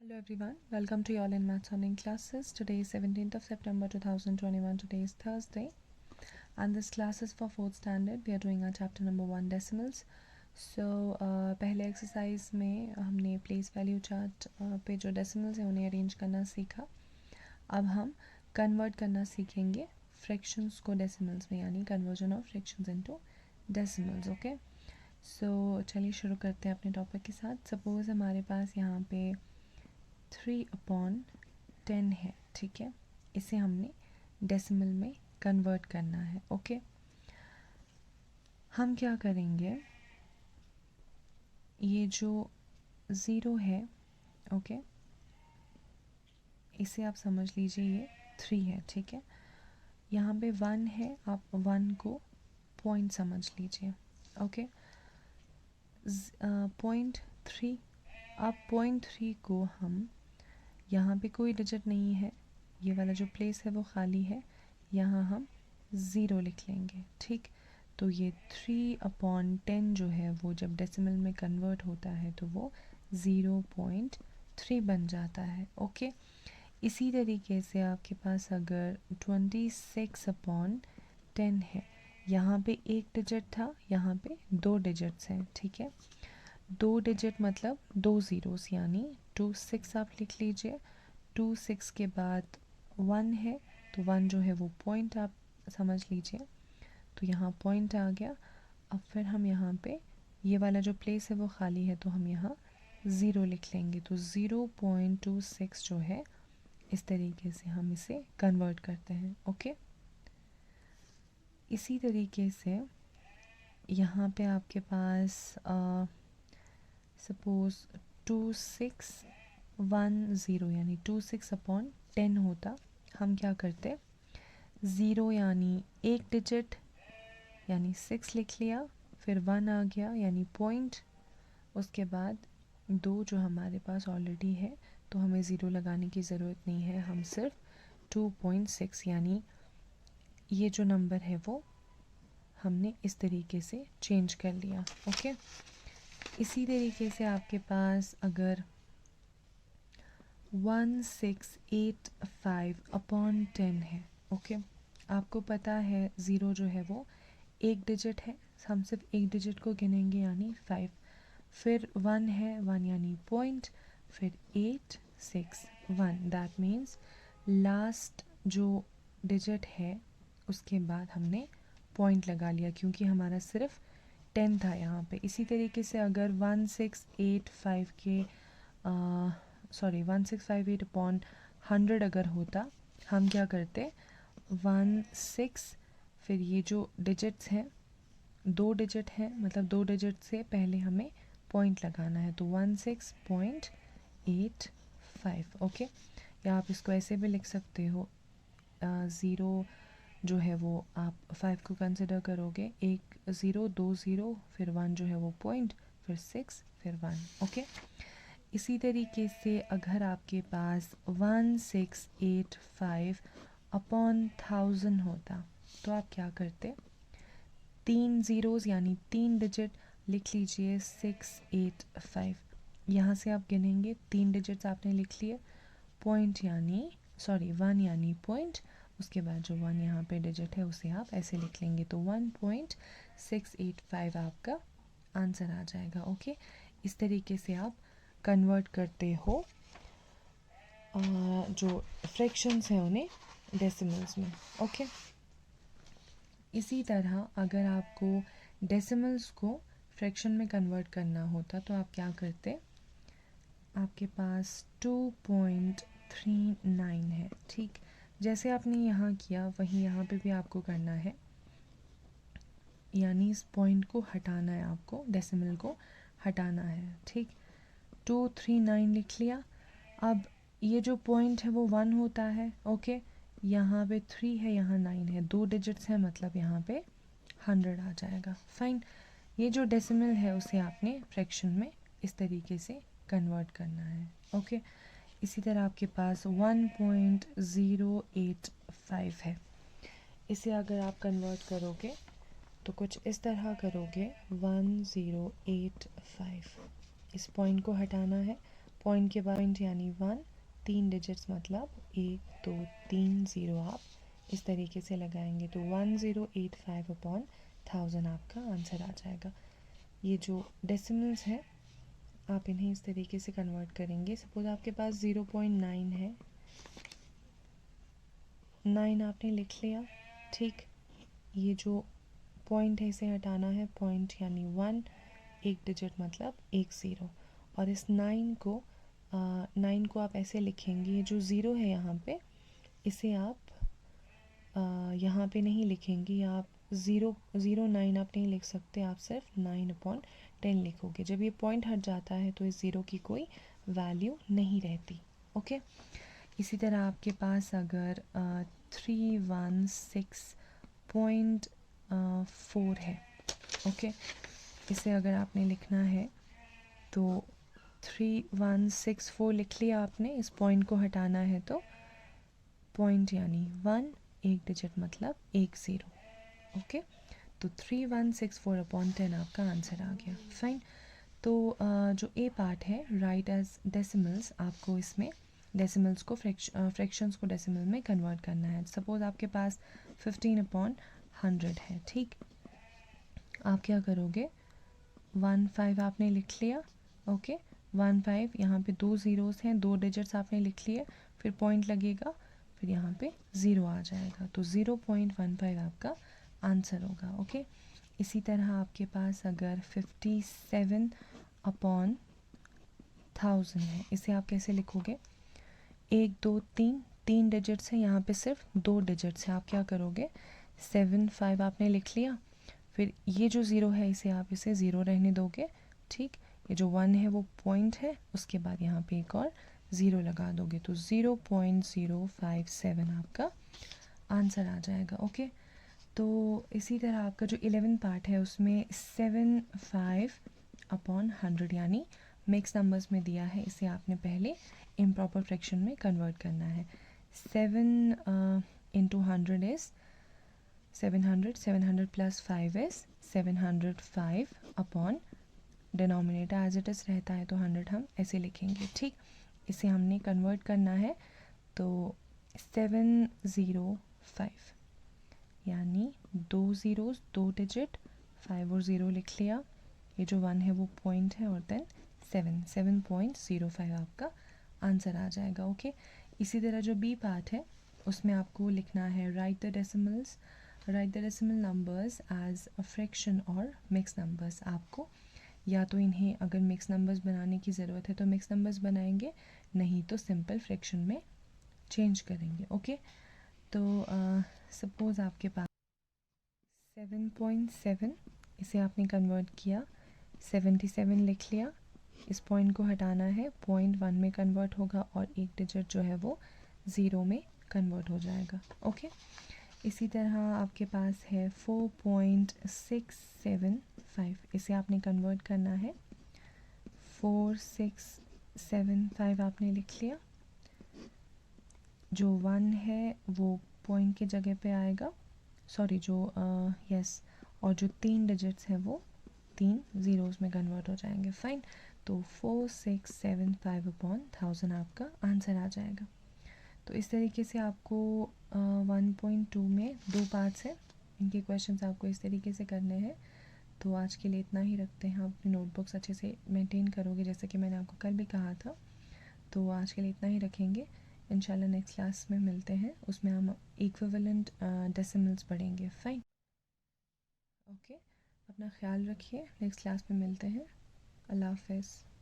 Hello everyone, welcome to y'all in Maths Online classes. Today is 17th of September 2021. Today is Thursday and this class is for 4th standard. We are doing our chapter number 1 decimals. So पहले exercise में हमने place value chart पे जो decimals हैं उन्हें arrange करना सीखा. अब हम कन्वर्ट करना सीखेंगे फ्रैक्शंस को डेसिमल्स में, यानी conversion of fractions into decimals. Okay, so चलिए शुरू करते हैं अपने टॉपिक के साथ. सपोज़ हमारे पास यहाँ पे 3/10 है, ठीक है. इसे हमने डेसिमल में कन्वर्ट करना है. ओके, हम क्या करेंगे, ये जो 0 है, ओके, इसे आप समझ लीजिए ये 3 है, ठीक है. यहाँ पे 1 है, आप 1 को पॉइंट समझ लीजिए. ओके, 0.3. अब 0.3 को हम, यहाँ पे कोई डिजिट नहीं है, ये वाला जो प्लेस है वो खाली है, यहाँ हम 0 लिख लेंगे, ठीक. तो ये 3/10 जो है वो जब डेसिमल में कन्वर्ट होता है तो वो 0.3 बन जाता है. ओके, इसी तरीके से आपके पास अगर 26/10 है, यहाँ पे एक डिजिट था, यहाँ पे 2 डिजिट्स हैं, ठीक है. 2 डिजिट मतलब 2 ज़ीरोस, यानी 26 आप लिख लीजिए. 26 के बाद 1 है, तो 1 जो है वो पॉइंट आप समझ लीजिए. तो यहाँ पॉइंट आ गया. अब फिर हम यहाँ पे ये वाला जो प्लेस है वो खाली है, तो हम यहाँ 0 लिख लेंगे. तो 0.26 जो है, इस तरीके से हम इसे कन्वर्ट करते हैं. ओके, इसी तरीके से यहाँ पे आपके पास सपोज़ 2610 यानी 26/10 होता. हम क्या करते, 0 यानी एक डिजिट यानी 6 लिख लिया, फिर 1 आ गया यानी पॉइंट, उसके बाद 2 जो हमारे पास ऑलरेडी है, तो हमें 0 लगाने की ज़रूरत नहीं है. हम सिर्फ 2.6 यानी ये जो नंबर है वो हमने इस तरीके से चेंज कर लिया. ओके, इसी तरीके से आपके पास अगर 1685/10 है, ओके, आपको पता है 0 जो है वो एक डिजिट है, हम सिर्फ एक डिजिट को गिनेंगे यानी 5. फिर 1 है, 1 यानी पॉइंट, फिर 8 6 1, दैट मीन्स लास्ट जो डिजिट है उसके बाद हमने पॉइंट लगा लिया, क्योंकि हमारा सिर्फ 10 था यहाँ पे. इसी तरीके से अगर 1685 के 1658/100 अगर होता, हम क्या करते, 16, फिर ये जो डिजिट्स हैं 2 डिजिट हैं, मतलब 2 डिजिट से पहले हमें पॉइंट लगाना है, तो 16.85. ओके, या आप इसको ऐसे भी लिख सकते हो, 0 जो है वो आप 5 को कंसिडर करोगे, 1 0 2 0, फिर 1 जो है वो पॉइंट, फिर 6, फिर 1. ओके, इसी तरीके से अगर आपके पास 1685/1000 होता, तो आप क्या करते, 3 ज़ीरोज़ यानी 3 डिजिट लिख लीजिए, 685. यहाँ से आप गिनेंगे, 3 डिजिट्स आपने लिख लिए, पॉइंट यानी 1 यानी पॉइंट, उसके बाद जो 1 यहाँ पे डिजिट है उसे आप ऐसे लिख लेंगे, तो 1.685 आपका आंसर आ जाएगा. ओके, इस तरीके से आप कन्वर्ट करते हो जो फ्रैक्शंस हैं उन्हें डेसिमल्स में. ओके, इसी तरह अगर आपको डेसिमल्स को फ्रैक्शन में कन्वर्ट करना होता तो आप क्या करते, आपके पास 2.39 है, ठीक. जैसे आपने यहाँ किया वहीं यहाँ पे भी आपको करना है, यानी इस पॉइंट को हटाना है, आपको डेसिमल को हटाना है, ठीक. 239 लिख लिया. अब ये जो पॉइंट है वो 1 होता है. ओके, यहाँ पे 3 है, यहाँ 9 है, 2 डिजिट्स हैं, मतलब यहाँ पे 100 आ जाएगा. फाइन, ये जो डेसिमल है उसे आपने फ्रैक्शन में इस तरीके से कन्वर्ट करना है. ओके, इसी तरह आपके पास 1.085 है. इसे अगर आप कन्वर्ट करोगे तो कुछ इस तरह करोगे, 1085. इस पॉइंट को हटाना है, पॉइंट के बाद पॉइंट यानी 1, 3 डिजिट्स मतलब 1 2 3 0 आप इस तरीके से लगाएंगे तो 1085/1000 आपका आंसर आ जाएगा। ये जो डेसिमल्स हैं आप इन्हें इस तरीके से कन्वर्ट करेंगे। सपोज आपके पास 0.9 है, 9 आपने लिख लिया, ठीक। ये जो पॉइंट है इसे हटाना है, पॉइंट यानी 1, एक डिजिट मतलब 10 और इस 9 को आप ऐसे लिखेंगे, ये जो 0 है यहाँ पे इसे आप यहाँ पे नहीं लिखेंगे, आप 0.09 आप नहीं लिख सकते, आप सिर्फ 9/10 लिखोगे। जब ये पॉइंट हट जाता है तो इस 0 की कोई वैल्यू नहीं रहती। ओके, इसी तरह आपके पास अगर 316.4 है, ओके, इसे अगर आपने लिखना है तो 3164 लिख लिया आपने, इस पॉइंट को हटाना है तो पॉइंट यानी 1, एक डिजिट मतलब 10। ओके, तो 3164/10 आपका आंसर आ गया। फाइन। तो जो ए पार्ट है राइट एज डेसिमल्स, आपको इसमें डेसिमल्स को फ्रैक्शंस को डेसिमल में कन्वर्ट करना है। सपोज आपके पास 15/100 है, ठीक। आप क्या करोगे, 15 आपने लिख लिया, ओके, 15 यहाँ पे 2 ज़ीरोज़ हैं, 2 डिजिट्स आपने लिख लिए, फिर पॉइंट लगेगा, फिर यहाँ पे 0 आ जाएगा तो 0.15 आपका आंसर होगा। ओके, इसी तरह आपके पास अगर 57/1000 है, इसे आप कैसे लिखोगे, 1 2 3 3 डिजिट्स हैं, यहाँ पे सिर्फ 2 डिजिट्स हैं। आप क्या करोगे, 75 आपने लिख लिया, फिर ये जो 0 है इसे आप इसे 0 रहने दोगे, ठीक। ये जो 1 है वो पॉइंट है, उसके बाद यहाँ पे एक और 0 लगा दोगे तो 0.057 आपका आंसर आ जाएगा। ओके, तो इसी तरह आपका जो 11 पार्ट है उसमें 75/100 यानी मिक्स नंबर्स में दिया है, इसे आपने पहले इम्प्रॉपर फ्रैक्शन में कन्वर्ट करना है। 7 into 100 is 700, 700 plus 5 is 705 denominator as it is रहता है तो 100 हम ऐसे लिखेंगे, ठीक। इसे हमने कन्वर्ट करना है तो 705 यानी 2 ज़ीरोज़ 2 डिजिट, 5 और 0 लिख लिया, ये जो 1 है वो पॉइंट है और देन 7.05 आपका आंसर आ जाएगा। ओके, इसी तरह जो बी पार्ट है उसमें आपको लिखना है write the decimal numbers as a fraction और मिक्स नंबर्स। आपको या तो इन्हें अगर मिक्स नंबर्स बनाने की ज़रूरत है तो मिक्स नंबर्स बनाएंगे, नहीं तो सिंपल फ्रैक्शन में चेंज करेंगे। ओके, तो सपोज़ आपके पास 7.7, इसे आपने कन्वर्ट किया, 77 लिख लिया, इस पॉइंट को हटाना है, पॉइंट 1 में कन्वर्ट होगा और एक डिजिट जो है वो 0 में कन्वर्ट हो जाएगा। ओके, इसी तरह आपके पास है 4.675, इसे आपने कन्वर्ट करना है, 4675 आपने लिख लिया, जो 1 है वो पॉइंट की जगह पे आएगा, सॉरी जो यस, और जो 3 डिजिट्स हैं वो 3 ज़ीरोज़ में कन्वर्ट हो जाएंगे। फाइन, तो 4675/1000 आपका आंसर आ जाएगा। तो इस तरीके से आपको 1.2 में 2 पार्ट्स हैं, इनके क्वेश्चंस आपको इस तरीके से करने हैं। तो आज के लिए इतना ही रखते हैं, आप अपनी नोटबुक्स अच्छे से मेंटेन करोगे जैसे कि मैंने आपको कल भी कहा था। तो आज के लिए इतना ही रखेंगे, इंशाल्लाह नेक्स्ट क्लास में मिलते हैं, उसमें हम इक्विवेलेंट डेसिमल्स पढ़ेंगे। फाइन, ओके, अपना ख्याल रखिए, नेक्स्ट क्लास में मिलते हैं। अल्लाह हाफ़िज़।